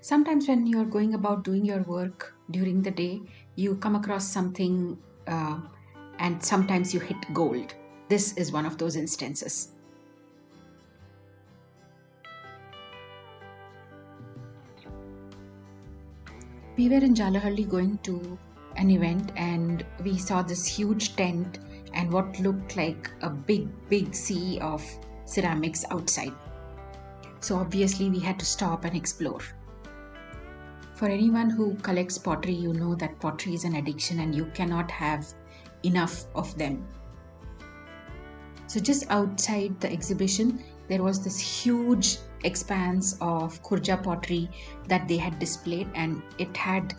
Sometimes when you're going about doing your work during the day, you come across something and sometimes you hit gold. This is one of those instances. We were in Jalahalli going to an event and we saw this huge tent and what looked like a big sea of ceramics outside. So obviously we had to stop and explore. For anyone who collects pottery, you know that pottery is an addiction and you cannot have enough of them. So just outside the exhibition, there was this huge expanse of Khurja pottery that they had displayed, and it had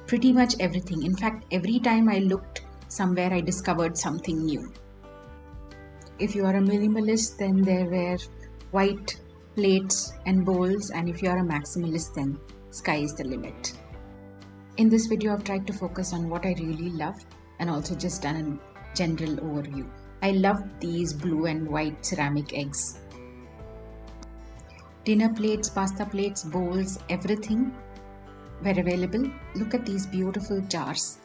pretty much everything. In fact, every time I looked somewhere, I discovered something new. If you are a minimalist, then there were white plates and bowls, and if you are a maximalist, then sky is the limit. In this video, I've tried to focus on what I really love and also just done a general overview. I love these blue and white ceramic eggs. Dinner plates, pasta plates, bowls, everything were available. Look at these beautiful jars.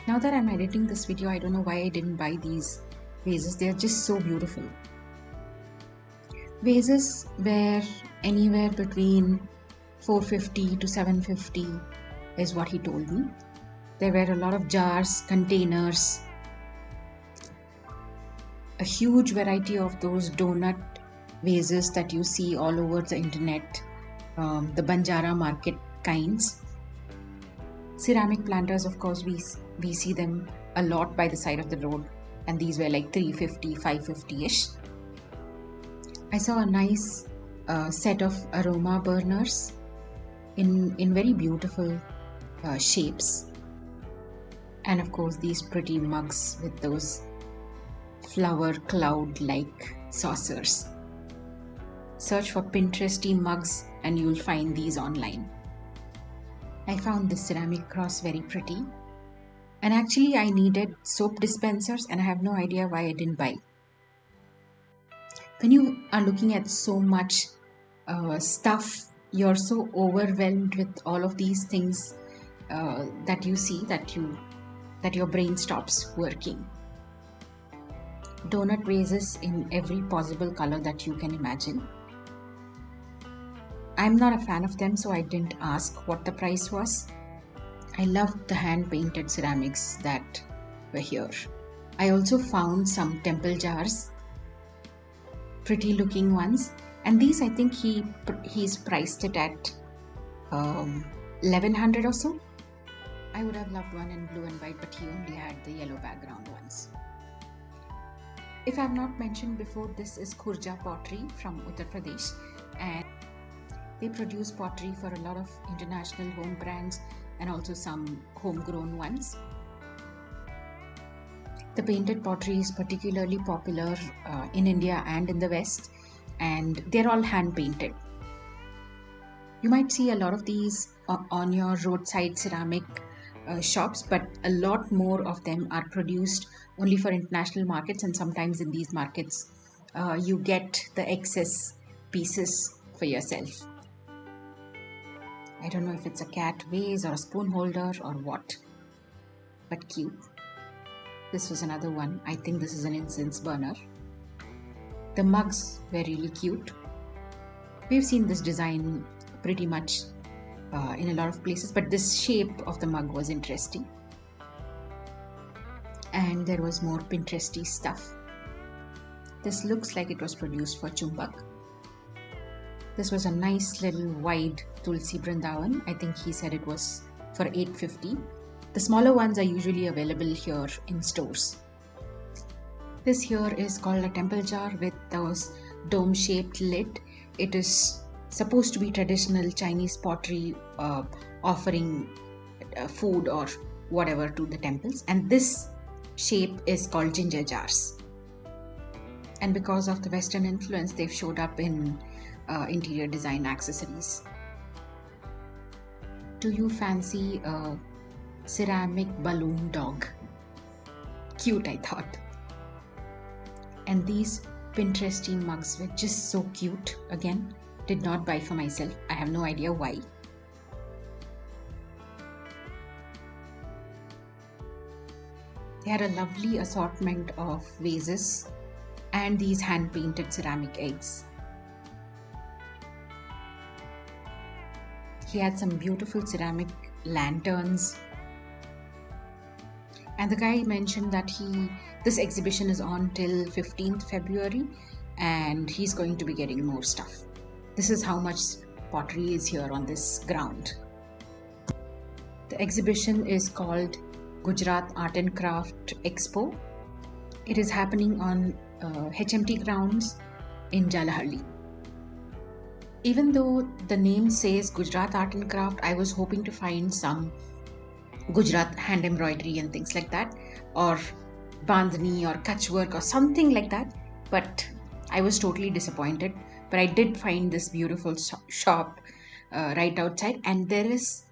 Now that I'm editing this video, I don't know why I didn't buy these vases. They're just so beautiful. Vases were anywhere between 450 to 750 is what he told me. There were a lot of jars, containers, a huge variety of those donut vases that you see all over the internet, the Banjara market kinds. Ceramic planters, of course, we see them a lot by the side of the road, and these were like 350, 550-ish. I saw a nice set of aroma burners in very beautiful shapes, and of course these pretty mugs with those flower cloud-like saucers. Search for Pinteresty mugs and you'll find these online. I found this ceramic cross very pretty, and actually I needed soap dispensers and I have no idea why I didn't buy. When you are looking at so much stuff, you're so overwhelmed with all of these things that you see that your brain stops working. Donut vases in every possible color that you can imagine. I'm not a fan of them, so I didn't ask what the price was. I loved the hand-painted ceramics that were here. I also found some temple jars, pretty looking ones, and these I think he's priced it at 1100 or so. I would have loved one in blue and white, but he only had the yellow background ones. If I have not mentioned before, this is Khurja pottery from Uttar Pradesh, and they produce pottery for a lot of international home brands and also some homegrown ones. The painted pottery is particularly popular in India and in the West, and they're all hand painted. You might see a lot of these on your roadside ceramic shops, but a lot more of them are produced only for international markets, and sometimes in these markets you get the excess pieces for yourself. I don't know if it's a cat vase or a spoon holder or what, but cute. This was another one. I think this is an incense burner. The mugs were really cute. We've seen this design pretty much in a lot of places, but this shape of the mug was interesting. And there was more Pinteresty stuff. This looks like it was produced for Chumbak. This was a nice little wide Tulsi Brindavan. I think he said it was for 850. The smaller ones are usually available here in stores. This here is called a temple jar with those dome-shaped lid. It is supposed to be traditional Chinese pottery offering food or whatever to the temples, and this shape is called ginger jars. And because of the Western influence, they've showed up in interior design accessories. Do you fancy a ceramic balloon dog? Cute, I thought. And these Pinteresty mugs were just so cute. Again, did not buy for myself. I have no idea why. They had a lovely assortment of vases and these hand-painted ceramic eggs. He had some beautiful ceramic lanterns. And the guy mentioned that this exhibition is on till 15th February and he's going to be getting more stuff. This is how much pottery is here on this ground. The exhibition is called Gujrat Art and Craft Expo. It is happening on HMT grounds in Jalahalli. Even though the name says Gujrat Art and Craft, I was hoping to find some Gujrat hand embroidery and things like that, or bandhani or kutch work or something like that, but I was totally disappointed. But I did find this beautiful shop right outside, and there is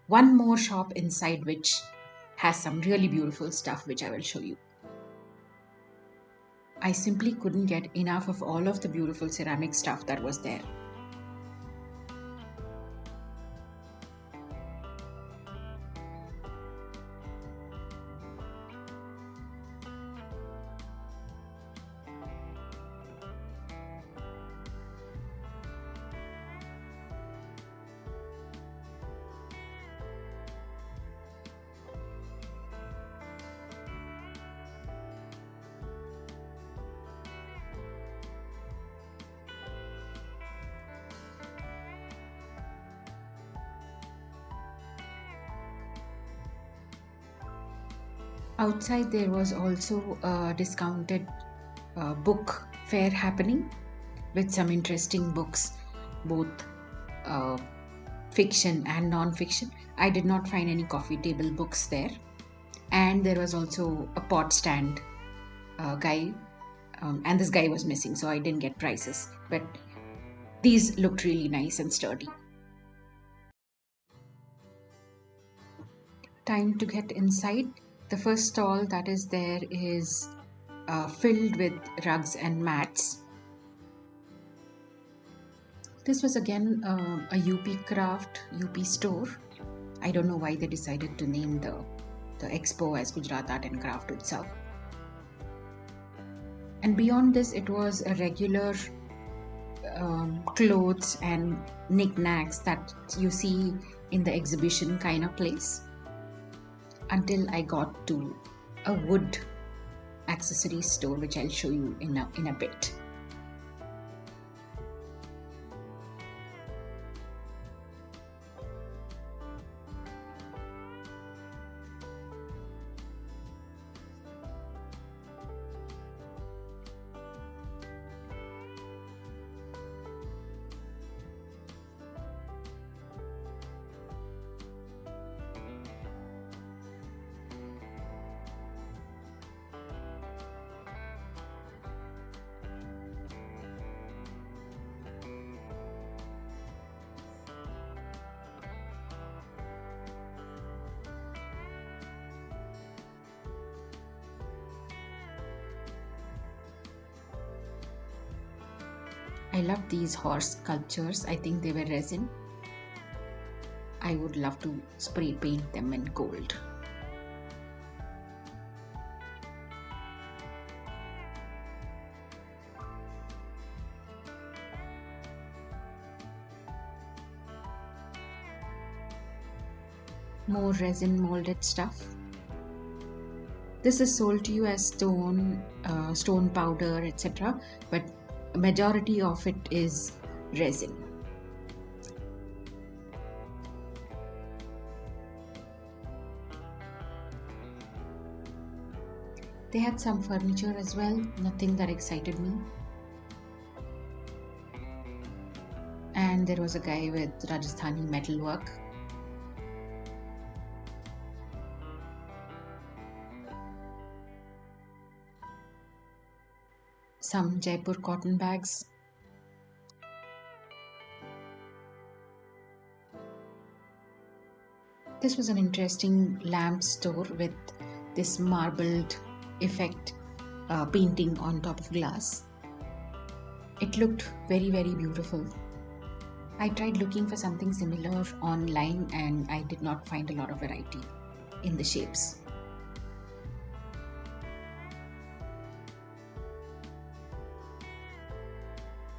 one more shop inside which has some really beautiful stuff which I will show you. I simply couldn't get enough of all of the beautiful ceramic stuff that was there. Outside there was also a discounted book fair happening with some interesting books, both fiction and non-fiction. I did not find any coffee table books there. And there was also a pot stand guy, and this guy was missing, so I didn't get prices. But these looked really nice and sturdy. Time to get inside. The first stall that is there is filled with rugs and mats. This was again a UP craft, UP store. I don't know why they decided to name the expo as Gujrat Art and Craft Utsav. And beyond this, it was a regular clothes and knickknacks that you see in the exhibition kind of place, until I got to a wood accessories store, which I'll show you in a bit. I love these horse sculptures. I think they were resin. I would love to spray paint them in gold. More resin molded stuff. This is sold to you as stone powder, etc. But a majority of it is resin. They had some furniture as well, nothing that excited me. And there was a guy with Rajasthani metalwork. Some Jaipur cotton bags. This was an interesting lamp store with this marbled effect painting on top of glass. It looked very, very beautiful. I tried looking for something similar online and I did not find a lot of variety in the shapes.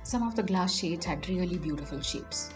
Some of the glass shades had really beautiful shapes.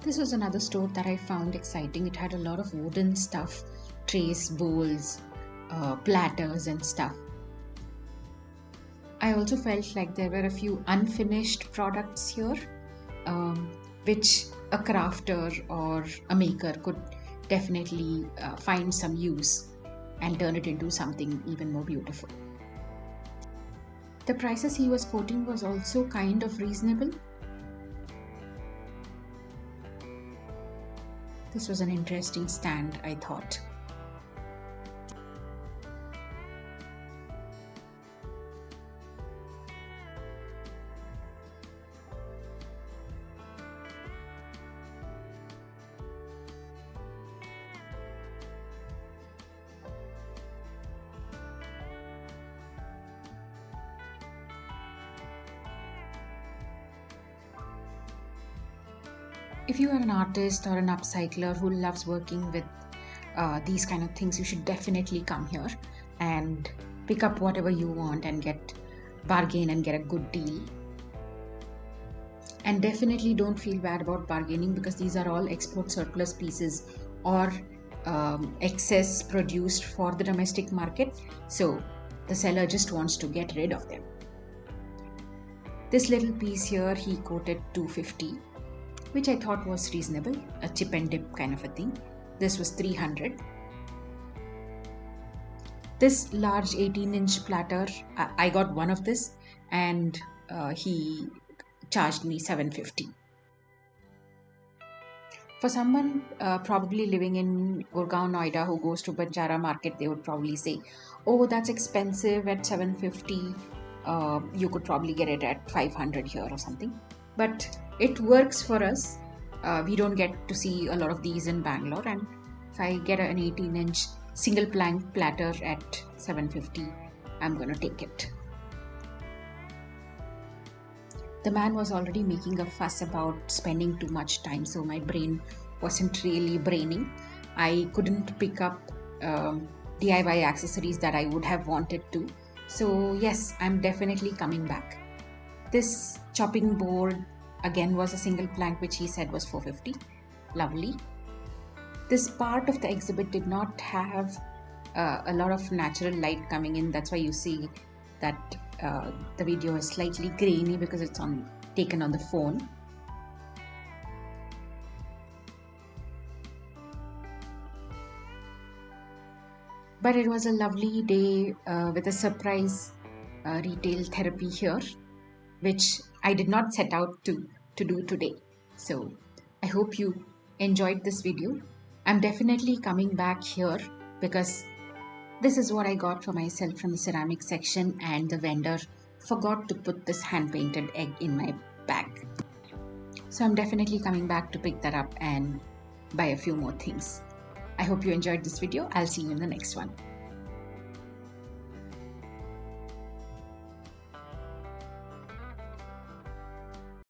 This was another store that I found exciting. It had a lot of wooden stuff, trays, bowls, platters and stuff. I also felt like there were a few unfinished products here, which a crafter or a maker could definitely find some use and turn it into something even more beautiful. The prices he was quoting was also kind of reasonable. This was an interesting stand, I thought. If you are an artist or an upcycler who loves working with these kind of things, you should definitely come here and pick up whatever you want and bargain and get a good deal. And definitely don't feel bad about bargaining, because these are all export surplus pieces or excess produced for the domestic market. So the seller just wants to get rid of them. This little piece here he quoted $250, which I thought was reasonable, a chip and dip kind of a thing. This was $300. This large 18-inch platter, I got one of this, and he charged me $750. For someone probably living in Gurgaon, Noida, who goes to Banjara market, they would probably say, oh, that's expensive at $750. You could probably get it at $500 here or something. But it works for us. We don't get to see a lot of these in Bangalore, and if I get an 18-inch single plank platter at $750, I'm gonna take it. The man was already making a fuss about spending too much time, so my brain wasn't really braining. I couldn't pick up DIY accessories that I would have wanted to. So yes, I'm definitely coming back. This chopping board again was a single plank, which he said was $450. Lovely. This part of the exhibit did not have a lot of natural light coming in. That's why you see that the video is slightly grainy, because it's taken on the phone. But it was a lovely day with a surprise retail therapy here, which I did not set out to do today. So I hope you enjoyed this video. I'm definitely coming back here because this is what I got for myself from the ceramic section, and the vendor forgot to put this hand-painted egg in my bag. So I'm definitely coming back to pick that up and buy a few more things. I hope you enjoyed this video. I'll see you in the next one.